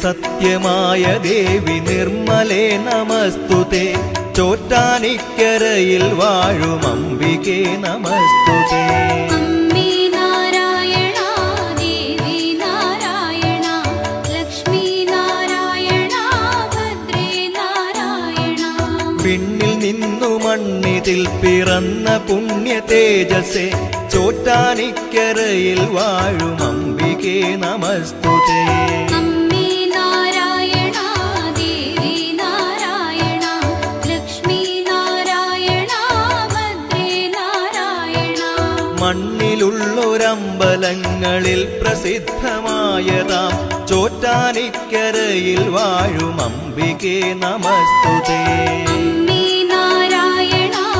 സത്യമായ ദേവി നിർമ്മലേ നമസ്തുതേ ചോറ്റാനിക്കരയിൽ വാഴും അംബികേ നമസ്തുതേ പിന്നിൽ നിന്നു മണ്ണിതിൽ പിറന്ന പുണ്യ തേജസേ ചോറ്റാനിക്കരയിൽ വാഴും അംബികേ നമസ്തുതേ മണ്ണിലുള്ളൊരമ്പലങ്ങളിൽ പ്രസിദ്ധമായതാം ചോറ്റാനിക്കരയിൽ വാഴും അംബികേ നമസ്തുതേ